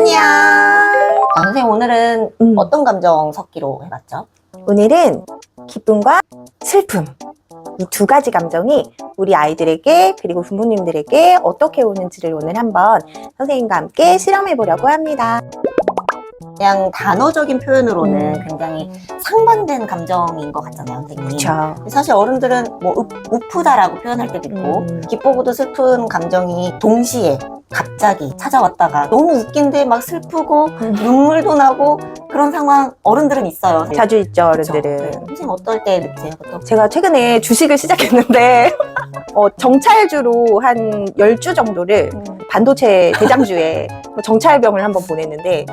안녕. 선생님 오늘은 어떤 감정 섞기로 해봤죠? 오늘은 기쁨과 슬픔, 이 두 가지 감정이 우리 아이들에게 그리고 부모님들에게 어떻게 오는지를 오늘 한번 선생님과 함께 실험해 보려고 합니다. 그냥 단어적인 표현으로는 굉장히 상반된 감정인 것 같잖아요, 선생님. 그렇죠. 사실 어른들은 뭐 우프다라고 표현할 때도 있고 기쁘고도 슬픈 감정이 동시에 갑자기 찾아왔다가 너무 웃긴데 막 슬프고 눈물도 나고 그런 상황 어른들은 있어요. 자주 있죠, 어른들은. 네. 선생님 어떨 때 느끼세요? 보통? 제가 최근에 주식을 시작했는데 정찰주로 한 10주 정도를 반도체 대장주에 정찰병을 한번 보냈는데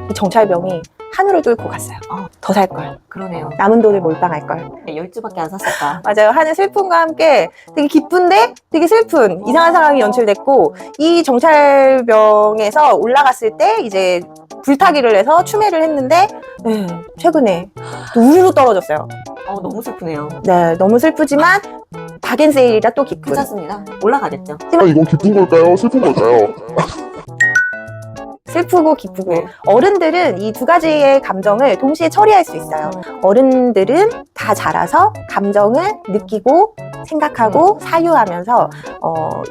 이 정찰병이 하늘을 뚫고 갔어요. 더 살 걸. 그러네요. 남은 돈을 몰빵할 걸. 10주밖에 안 샀을까? 맞아요. 하는 슬픔과 함께 되게 기쁜데 되게 슬픈 이상한 상황이 연출됐고, 이 정찰병에서 올라갔을 때 이제 불타기를 해서 추매를 했는데 최근에 또 우르르 떨어졌어요. 너무 슬프네요. 네, 너무 슬프지만 박앤세일이라 또 기쁜. 괜찮습니다. 올라가겠죠. 이건 기쁜 걸까요? 슬픈 걸까요? 슬프고 기쁘고. 네. 어른들은 이 두 가지의 감정을 동시에 처리할 수 있어요. 어른들은 다 자라서 감정을 느끼고 생각하고 사유하면서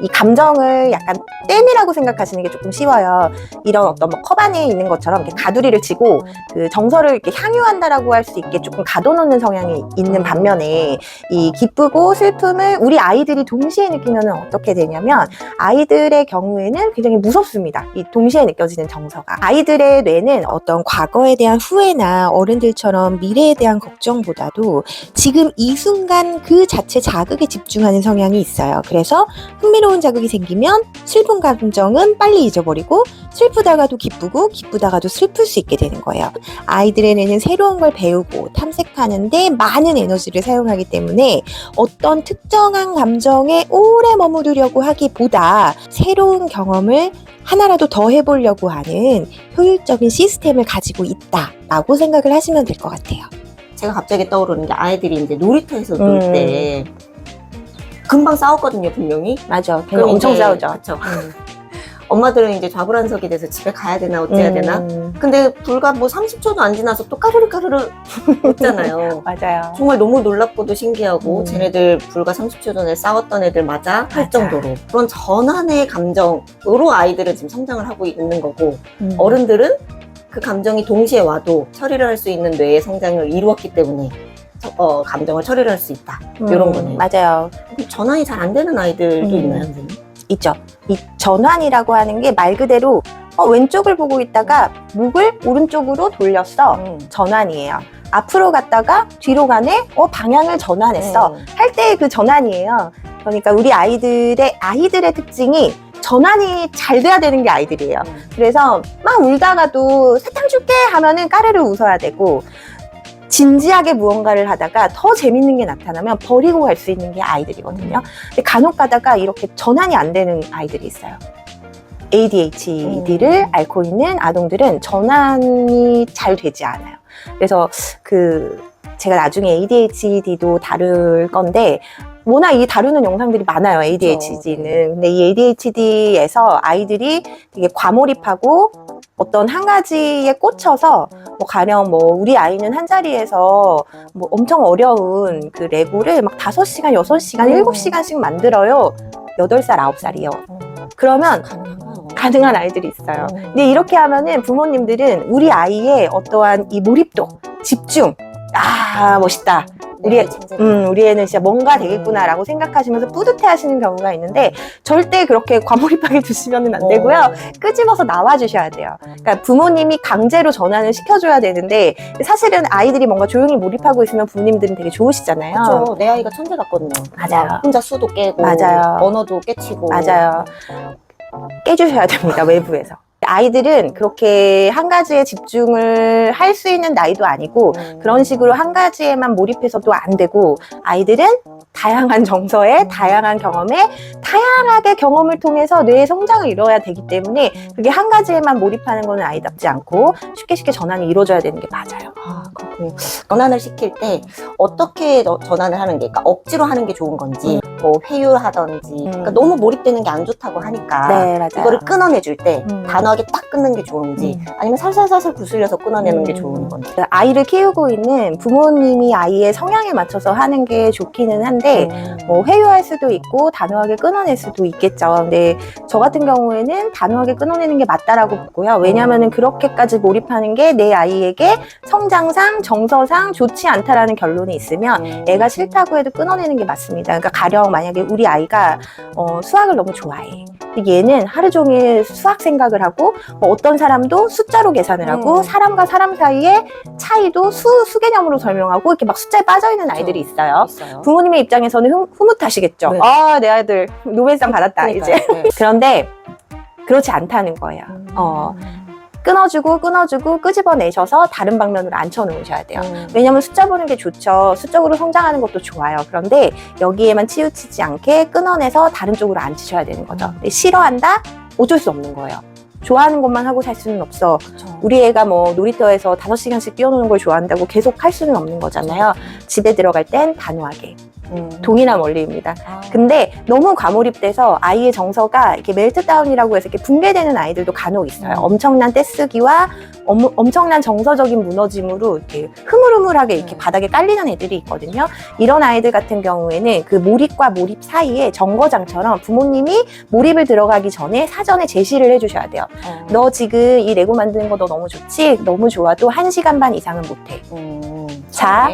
이 감정을 약간 댐이라고 생각하시는 게 조금 쉬워요. 이런 어떤 뭐 컵 안에 있는 것처럼 이렇게 가두리를 치고 그 정서를 이렇게 향유한다라고 할 수 있게 조금 가둬놓는 성향이 있는 반면에, 이 기쁘고 슬픔을 우리 아이들이 동시에 느끼면 어떻게 되냐면, 아이들의 경우에는 굉장히 무섭습니다. 이 동시에 느껴지는 정서가. 아이들의 뇌는 어떤 과거에 대한 후회나 어른들처럼 미래에 대한 걱정보다도 지금 이 순간 그 자체 자극에 집중하는 성향이 있어요. 그래서 흥미로운 자극이 생기면 슬픈 감정은 빨리 잊어버리고, 슬프다가도 기쁘고 기쁘다가도 슬플 수 있게 되는 거예요. 아이들의 뇌는 새로운 걸 배우고 탐색하는데 많은 에너지를 사용하기 때문에 어떤 특정한 감정에 오래 머무르려고 하기보다 새로운 경험을 하나라도 더 해보려고 하는 효율적인 시스템을 가지고 있다라고 생각을 하시면 될 것 같아요. 제가 갑자기 떠오르는 게, 아이들이 이제 놀이터에서 놀 때 금방 싸웠거든요, 분명히. 맞아. 그럼 엄청 이제, 싸우죠. 그쵸. 엄마들은 이제 좌불안석이 돼서 집에 가야 되나 어째야 되나. 근데 불과 뭐 30초도 안 지나서 또 까르르 웃잖아요. 맞아요. 정말 너무 놀랍고도 신기하고 쟤네들 불과 30초 전에 싸웠던 애들 맞아? 할 정도로 그런 전환의 감정으로 아이들은 지금 성장을 하고 있는 거고, 어른들은 그 감정이 동시에 와도 처리를 할 수 있는 뇌의 성장을 이루었기 때문에 감정을 처리를 할 수 있다, 이런 거네요. 맞아요. 전환이 잘 안 되는 아이들도 있나요, 선생님? 있죠. 이 전환이라고 하는 게 말 그대로 왼쪽을 보고 있다가 목을 오른쪽으로 돌렸어. 전환이에요. 앞으로 갔다가 뒤로 가네? 방향을 전환했어. 할 때의 그 전환이에요. 그러니까 우리 아이들의 특징이 전환이 잘 돼야 되는 게 아이들이에요. 그래서 막 울다가도 사탕 줄게 하면은 까르르 웃어야 되고, 진지하게 무언가를 하다가 더 재밌는 게 나타나면 버리고 갈 수 있는 게 아이들이거든요. 근데 간혹 가다가 이렇게 전환이 안 되는 아이들이 있어요. ADHD를 앓고 있는 아동들은 전환이 잘 되지 않아요. 그래서 제가 나중에 ADHD도 다룰 건데, 워낙 이 다루는 영상들이 많아요, ADHD는. 근데 이 ADHD에서 아이들이 되게 과몰입하고 어떤 한 가지에 꽂혀서, 가령 우리 아이는 한 자리에서 엄청 어려운 그 레고를 막 5시간, 6시간, 7시간씩 만들어요. 8살, 9살이요. 그러면 가능한 아이들이 있어요. 근데 이렇게 하면은 부모님들은 우리 아이의 어떠한 이 몰입도, 집중, 멋있다. 우리 애는 진짜 뭔가 되겠구나라고 생각하시면서 뿌듯해 하시는 경우가 있는데, 절대 그렇게 과몰입하게 두시면 안 되고요. 끄집어서 나와주셔야 돼요. 그러니까 부모님이 강제로 전환을 시켜줘야 되는데, 사실은 아이들이 뭔가 조용히 몰입하고 있으면 부모님들은 되게 좋으시잖아요. 그렇죠. 내 아이가 천재 같거든요. 맞아요. 혼자 수도 깨고, 맞아요. 언어도 깨치고. 맞아요. 깨주셔야 됩니다, 외부에서. 아이들은 그렇게 한 가지에 집중을 할 수 있는 나이도 아니고, 그런 식으로 한 가지에만 몰입해서도 안 되고, 아이들은 다양한 정서에, 다양한 경험에, 다양하게 경험을 통해서 뇌의 성장을 이뤄야 되기 때문에, 그게 한 가지에만 몰입하는 거는 아이답지 않고 쉽게 전환이 이루어져야 되는 게 맞아요. 그렇군요. 전환을 시킬 때 어떻게 전환을 하는 게, 그러니까 억지로 하는 게 좋은 건지, 뭐 회유하던지 그러니까 너무 몰입되는 게 안 좋다고 하니까 네, 맞아요. 이거를 끊어내줄 때 음. 단호하게 딱 끊는 게 좋은지 아니면 살살살살 구슬려서 끊어내는 게 좋은 건지. 아이를 키우고 있는 부모님이 아이의 성향에 맞춰서 하는 게 좋기는 한데 뭐 회유할 수도 있고 단호하게 끊어낼 수도 있겠죠. 근데 저 같은 경우에는 단호하게 끊어내는 게 맞다라고 보고요. 왜냐하면 그렇게까지 몰입하는 게 내 아이에게 성장상, 정서상 좋지 않다라는 결론이 있으면 애가 싫다고 해도 끊어내는 게 맞습니다. 그러니까 가령 만약에 우리 아이가 수학을 너무 좋아해. 근데 얘는 하루 종일 수학 생각을 하고 뭐 어떤 사람도 숫자로 계산을 하고 사람과 사람 사이의 차이도 수개념으로 설명하고 이렇게 막 숫자에 빠져있는 아이들이 있어요. 부모님의 입장에서는 흐뭇하시겠죠. 네. 아, 내 아들 노벨상 받았다 그러니까요. 이제. 네. 그런데 그렇지 않다는 거예요. 끊어주고 끄집어내셔서 다른 방면으로 앉혀놓으셔야 돼요. 왜냐면 숫자 보는 게 좋죠. 수적으로 성장하는 것도 좋아요. 그런데 여기에만 치우치지 않게 끊어내서 다른 쪽으로 앉히셔야 되는 거죠. 근데 싫어한다? 어쩔 수 없는 거예요. 좋아하는 것만 하고 살 수는 없어. 그쵸. 우리 애가 뭐 놀이터에서 5시간씩 뛰어노는 걸 좋아한다고 계속 할 수는 없는 거잖아요. 집에 들어갈 땐 단호하게. 동일한 원리입니다. 근데 너무 과몰입돼서 아이의 정서가 이렇게 멜트다운이라고 해서 이렇게 붕괴되는 아이들도 간혹 있어요. 엄청난 떼쓰기와 엄청난 정서적인 무너짐으로 이렇게 흐물흐물하게 이렇게 바닥에 깔리는 애들이 있거든요. 이런 아이들 같은 경우에는 그 몰입과 몰입 사이에 정거장처럼 부모님이 몰입을 들어가기 전에 사전에 제시를 해주셔야 돼요. 너 지금 이 레고 만드는 거 너 너무 좋지? 너무 좋아도 1시간 반 이상은 못해. 자,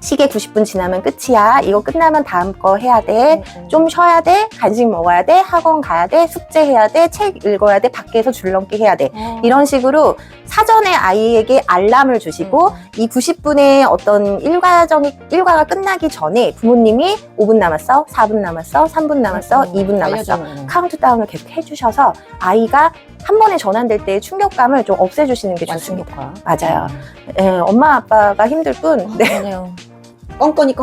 시계 90분 지나면 끝이야. 이거 끝나면 다음 거 해야 돼. 좀 쉬어야 돼. 간식 먹어야 돼. 학원 가야 돼. 숙제해야 돼. 책 읽어야 돼. 밖에서 줄넘기 해야 돼. 이런 식으로 사전에 아이에게 알람을 주시고 이 90분의 어떤 일과가 끝나기 전에 부모님이 5분 남았어, 4분 남았어, 3분 남았어, 2분 남았어 카운트다운을 계속 해주셔서 아이가 한 번에 전환될 때의 충격감을 좀 없애주시는 게 좋습니다. 맞아요. 예, 엄마 아빠가 힘들 뿐 그러네요. 껌껌이.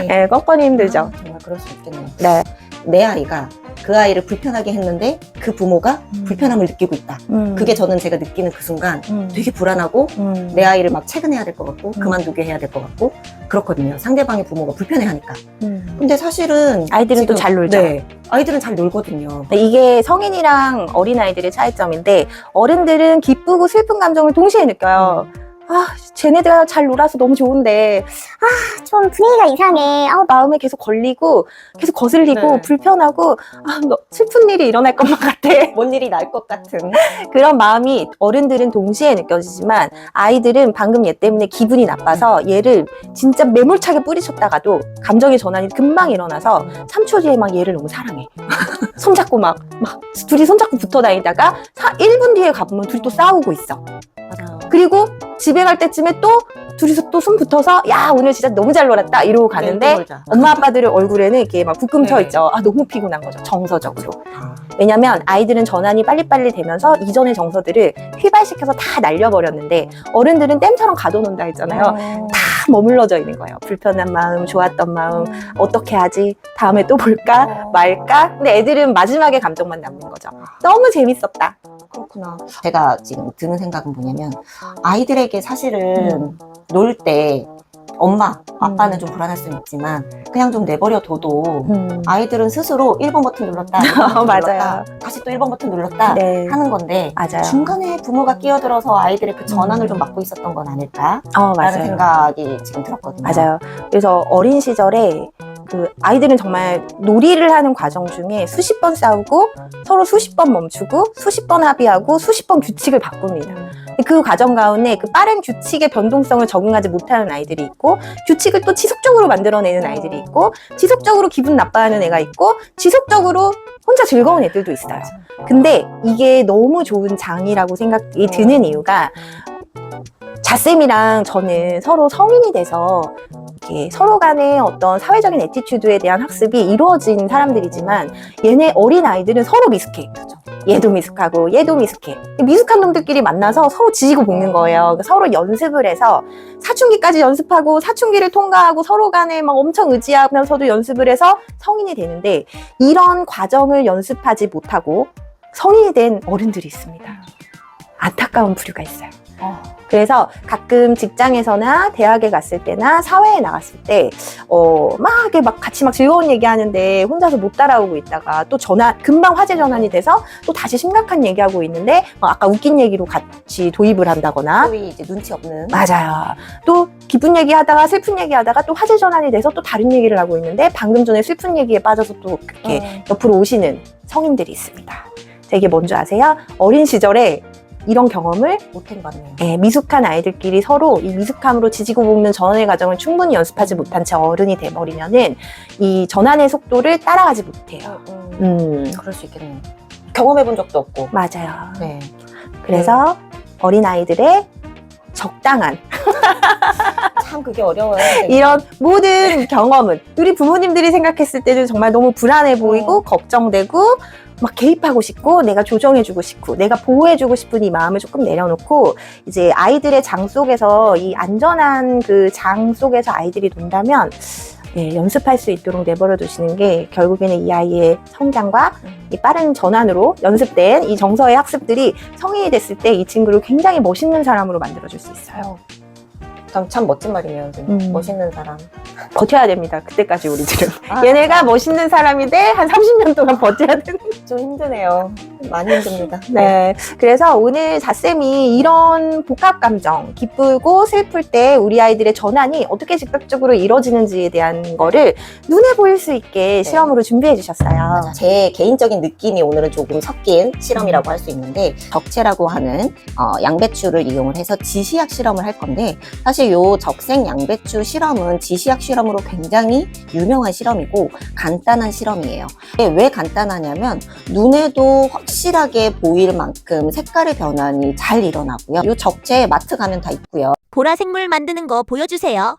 예, 껌껌이 힘들죠. 정말 그럴 수 있겠네요. 네. 내 아이가 그 아이를 불편하게 했는데 그 부모가 불편함을 느끼고 있다. 그게 저는 제가 느끼는 그 순간 되게 불안하고 내 아이를 막 퇴근해야 될 것 같고 그만두게 해야 될 것 같고 그렇거든요. 상대방의 부모가 불편해하니까. 근데 사실은 아이들은 또 잘 놀죠. 네, 아이들은 잘 놀거든요. 이게 성인이랑 어린아이들의 차이점인데 어른들은 기쁘고 슬픈 감정을 동시에 느껴요. 아, 쟤네들 잘 놀아서 너무 좋은데 좀 분위기가 이상해. 마음에 계속 걸리고 계속 거슬리고 네. 불편하고 슬픈 일이 일어날 것만 같아. 뭔 일이 날 것 같은. 그런 마음이 어른들은 동시에 느껴지지만 아이들은 방금 얘 때문에 기분이 나빠서 얘를 진짜 매몰차게 뿌리쳤다가도 감정의 전환이 금방 일어나서 3초 뒤에 막 얘를 너무 사랑해. 손잡고 막 둘이 손잡고 붙어 다니다가 1분 뒤에 가보면 둘이 또 싸우고 있어. 맞아요. 그리고 집에 갈 때쯤에 또 둘이서 또 손 붙어서 야 오늘 진짜 너무 잘 놀았다 이러고 가는데 엄마 아빠들의 얼굴에는 이렇게 막 붓금 쳐 있죠. 너무 피곤한 거죠. 정서적으로. 왜냐면 아이들은 전환이 빨리빨리 되면서 이전의 정서들을 휘발시켜서 다 날려버렸는데 어른들은 댐처럼 가둬놓는다 했잖아요. 다 머물러져 있는 거예요. 불편한 마음, 좋았던 마음, 어떻게 하지? 다음에 또 볼까? 말까? 근데 애들은 마지막에 감정만 남는 거죠. 너무 재밌었다. 그렇구나. 제가 지금 드는 생각은 뭐냐면 아이들에게 사실은 놀 때 엄마, 아빠는 좀 불안할 수는 있지만 그냥 좀 내버려둬도 아이들은 스스로 1번 버튼 눌렀다, 2번 버튼 맞아요. 눌렀다, 다시 또 1번 버튼 눌렀다 네. 하는 건데 맞아요. 중간에 부모가 끼어들어서 아이들의 그 전환을 좀 막고 있었던 건 아닐까? 라는 맞아요. 생각이 지금 들었거든요. 맞아요. 그래서 어린 시절에 그 아이들은 정말 놀이를 하는 과정 중에 수십 번 싸우고 서로 수십 번 멈추고 수십 번 합의하고 수십 번 규칙을 바꿉니다. 그 과정 가운데 그 빠른 규칙의 변동성을 적응하지 못하는 아이들이 있고 규칙을 또 지속적으로 만들어내는 아이들이 있고 지속적으로 기분 나빠하는 애가 있고 지속적으로 혼자 즐거운 애들도 있어요. 근데 이게 너무 좋은 장이라고 생각이 드는 이유가 자쌤이랑 저는 서로 성인이 돼서 이렇게 서로 간의 어떤 사회적인 애티튜드에 대한 학습이 이루어진 사람들이지만 얘네 어린 아이들은 서로 미숙해. 얘도 미숙하고 얘도 미숙해. 미숙한 놈들끼리 만나서 서로 지지고 볶는 거예요. 서로 연습을 해서 사춘기까지 연습하고 사춘기를 통과하고 서로 간에 막 엄청 의지하면서도 연습을 해서 성인이 되는데 이런 과정을 연습하지 못하고 성인이 된 어른들이 있습니다. 안타까운 부류가 있어요. 그래서 가끔 직장에서나 대학에 갔을 때나 사회에 나갔을 때, 이렇게 같이 즐거운 얘기 하는데 혼자서 못 따라오고 있다가 또 금방 화제 전환이 돼서 또 다시 심각한 얘기하고 있는데, 아까 웃긴 얘기로 같이 도입을 한다거나. 소위 이제 눈치 없는. 맞아요. 또 기쁜 얘기 하다가 슬픈 얘기 하다가 또 화제 전환이 돼서 또 다른 얘기를 하고 있는데 방금 전에 슬픈 얘기에 빠져서 또 그렇게 옆으로 오시는 성인들이 있습니다. 자, 이게 뭔지 아세요? 어린 시절에 이런 경험을 못한 거네요. 미숙한 아이들끼리 서로 이 미숙함으로 지지고 볶는 전환의 과정을 충분히 연습하지 못한 채 어른이 돼버리면은 이 전환의 속도를 따라가지 못해요. 그럴 수 있겠네요. 경험해본 적도 없고. 맞아요. 네. 그래서 어린 아이들의 적당한 참 그게 어려워요. 이런 모든 경험은 우리 부모님들이 생각했을 때는 정말 너무 불안해 보이고 걱정되고 막 개입하고 싶고 내가 조정해주고 싶고 내가 보호해주고 싶은 이 마음을 조금 내려놓고 이제 아이들의 장 속에서 이 안전한 그 장 속에서 아이들이 논다면 연습할 수 있도록 내버려 두시는 게 결국에는 이 아이의 성장과 이 빠른 전환으로 연습된 이 정서의 학습들이 성인이 됐을 때 이 친구를 굉장히 멋있는 사람으로 만들어줄 수 있어요. 참 멋진 말이네요. 멋있는 사람. 버텨야 됩니다. 그때까지 우리들은. 얘네가 멋있는 사람이 돼 한 30년 동안 버텨야 되는. 좀 힘드네요. 많이 힘듭니다. 네. 그래서 오늘 자쌤이 이런 복합 감정, 기쁘고 슬플 때 우리 아이들의 전환이 어떻게 즉각적으로 이루어지는지에 대한 거를 눈에 보일 수 있게 실험으로 준비해 주셨어요. 제 개인적인 느낌이 오늘은 조금 섞인 실험이라고 할 수 있는데 적채라고 하는 양배추를 이용을 해서 지시약 실험을 할 건데 사실 요 적생 양배추 실험은 지시약 실험으로 굉장히 유명한 실험이고 간단한 실험이에요. 왜 간단하냐면 눈에도 확실하게 보일 만큼 색깔의 변환이 잘 일어나고요. 요 적채 마트 가면 다 있고요. 보라색물 만드는 거 보여주세요.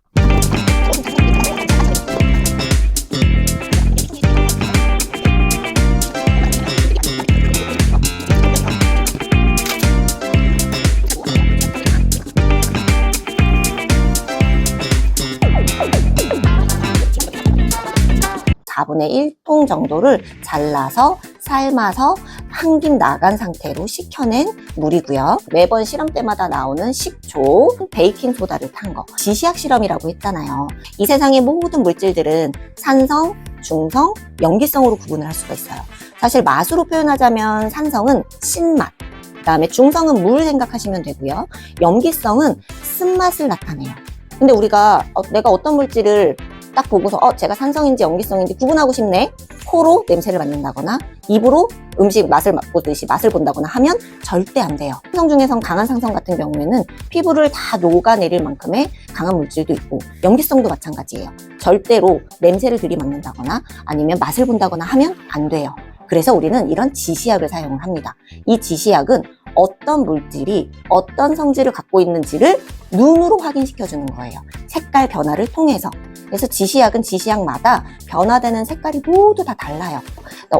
4분의 1통 정도를 잘라서 삶아서 한 김 나간 상태로 식혀낸 물이고요. 매번 실험 때마다 나오는 식초, 베이킹소다를 탄 거. 지시약 실험이라고 했잖아요. 이 세상의 모든 물질들은 산성, 중성, 염기성으로 구분을 할 수가 있어요. 사실 맛으로 표현하자면 산성은 신맛, 그다음에 중성은 물 생각하시면 되고요. 염기성은 쓴맛을 나타내요. 근데 우리가 내가 어떤 물질을 딱 보고서 제가 산성인지 염기성인지 구분하고 싶네. 코로 냄새를 맡는다거나 입으로 음식 맛을 맛보듯이 맛을 본다거나 하면 절대 안 돼요. 산성 중에선 강한 산성 같은 경우에는 피부를 다 녹아내릴 만큼의 강한 물질도 있고 염기성도 마찬가지예요. 절대로 냄새를 들이맡는다거나 아니면 맛을 본다거나 하면 안 돼요. 그래서 우리는 이런 지시약을 사용을 합니다. 이 지시약은 어떤 물질이 어떤 성질을 갖고 있는지를 눈으로 확인시켜주는 거예요. 색깔 변화를 통해서. 그래서 지시약은 지시약마다 변화되는 색깔이 모두 다 달라요.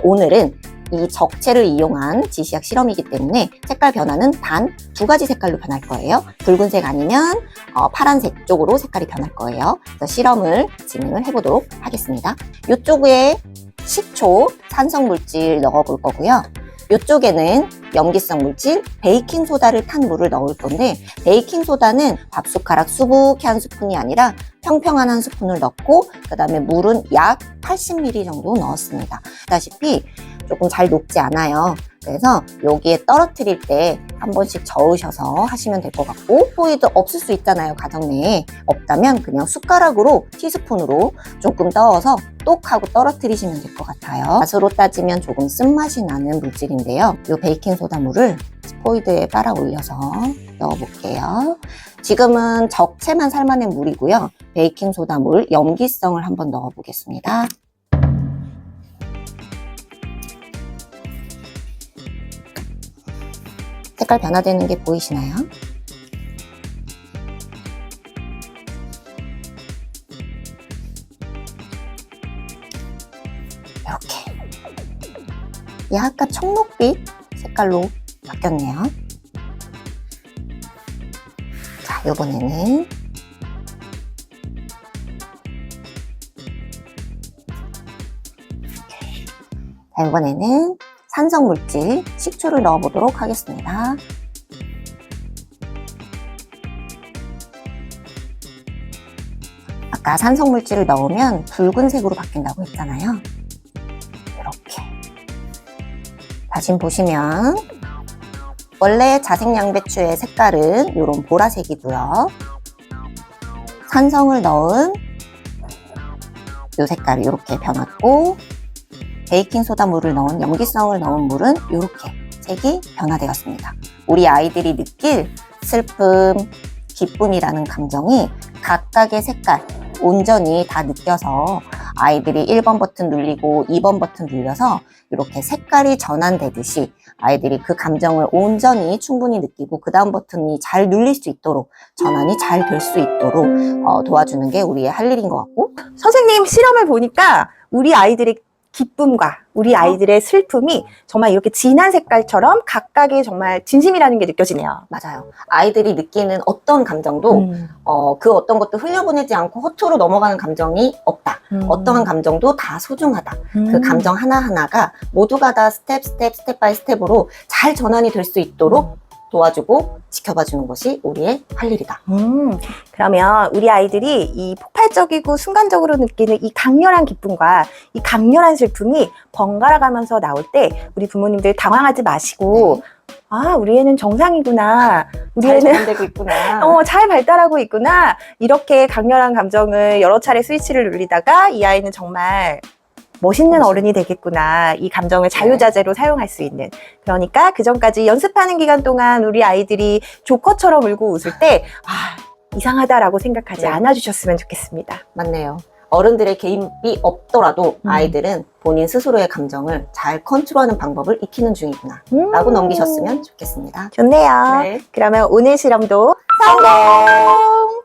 오늘은 이 적채를 이용한 지시약 실험이기 때문에 색깔 변화는 단 2가지 색깔로 변할 거예요. 붉은색 아니면 파란색 쪽으로 색깔이 변할 거예요. 그래서 실험을 진행을 해보도록 하겠습니다. 이쪽에 식초, 산성물질 넣어볼 거고요. 이쪽에는 염기성 물질, 베이킹소다를 탄 물을 넣을 건데 베이킹소다는 밥숟가락 수북히 한 스푼이 아니라 평평한 한 스푼을 넣고 그 다음에 물은 약 80ml 정도 넣었습니다. 보다시피 조금 잘 녹지 않아요. 그래서 여기에 떨어뜨릴 때 한 번씩 저으셔서 하시면 될 것 같고 포이도 없을 수 있잖아요. 가정 내에 없다면 그냥 숟가락으로 티스푼으로 조금 떠서 똑 하고 떨어뜨리시면 될 것 같아요. 맛으로 따지면 조금 쓴맛이 나는 물질인데요. 이 베이킹소다 물을 포이드에 빨아 올려서 넣어볼게요. 지금은 적채만 삶아낸 물이고요. 베이킹소다 물 염기성을 한번 넣어보겠습니다. 색깔 변화되는 게 보이시나요? 이렇게 약간 청록빛 색깔로 바뀌었네요. 자, 이번에는 자, 이번에는 산성물질 식초를 넣어보도록 하겠습니다. 아까 산성물질을 넣으면 붉은색으로 바뀐다고 했잖아요. 이렇게. 다시 보시면 원래 자색 양배추의 색깔은 이런 보라색이고요. 산성을 넣은 이 색깔이 이렇게 변했고, 베이킹소다 물을 넣은 염기성을 넣은 물은 이렇게 색이 변화되었습니다. 우리 아이들이 느낄 슬픔, 기쁨이라는 감정이 각각의 색깔 온전히 다 느껴서 아이들이 1번 버튼 눌리고 2번 버튼 눌려서 이렇게 색깔이 전환되듯이 아이들이 그 감정을 온전히 충분히 느끼고 그 다음 버튼이 잘 눌릴 수 있도록 전환이 잘 될 수 있도록 도와주는 게 우리의 할 일인 것 같고, 선생님 실험을 보니까 우리 아이들의 기쁨과 우리 아이들의 슬픔이 정말 이렇게 진한 색깔처럼 각각의 정말 진심이라는 게 느껴지네요. 맞아요. 아이들이 느끼는 어떤 감정도 그 어떤 것도 흘려보내지 않고 허투루 넘어가는 감정이 없다. 어떠한 감정도 다 소중하다. 그 감정 하나하나가 모두가 다 스텝 바이 스텝으로 잘 전환이 될 수 있도록 도와주고 지켜봐주는 것이 우리의 할 일이다. 그러면 우리 아이들이 이 폭발적이고 순간적으로 느끼는 이 강렬한 기쁨과 이 강렬한 슬픔이 번갈아 가면서 나올 때 우리 부모님들 당황하지 마시고 아, 우리 애는 정상이구나. 우리 잘 애는 전환되고 있구나. 잘 발달하고 있구나. 이렇게 강렬한 감정을 여러 차례 스위치를 누리다가 이 아이는 정말 멋있는 어른이 되겠구나. 이 감정을 자유자재로 사용할 수 있는. 그러니까 그 전까지 연습하는 기간 동안 우리 아이들이 조커처럼 울고 웃을 때 이상하다라고 생각하지 않아주셨으면 좋겠습니다. 맞네요. 어른들의 개입이 없더라도 아이들은 본인 스스로의 감정을 잘 컨트롤하는 방법을 익히는 중이구나 라고 넘기셨으면 좋겠습니다. 좋네요. 네. 그러면 오늘 실험도 성공!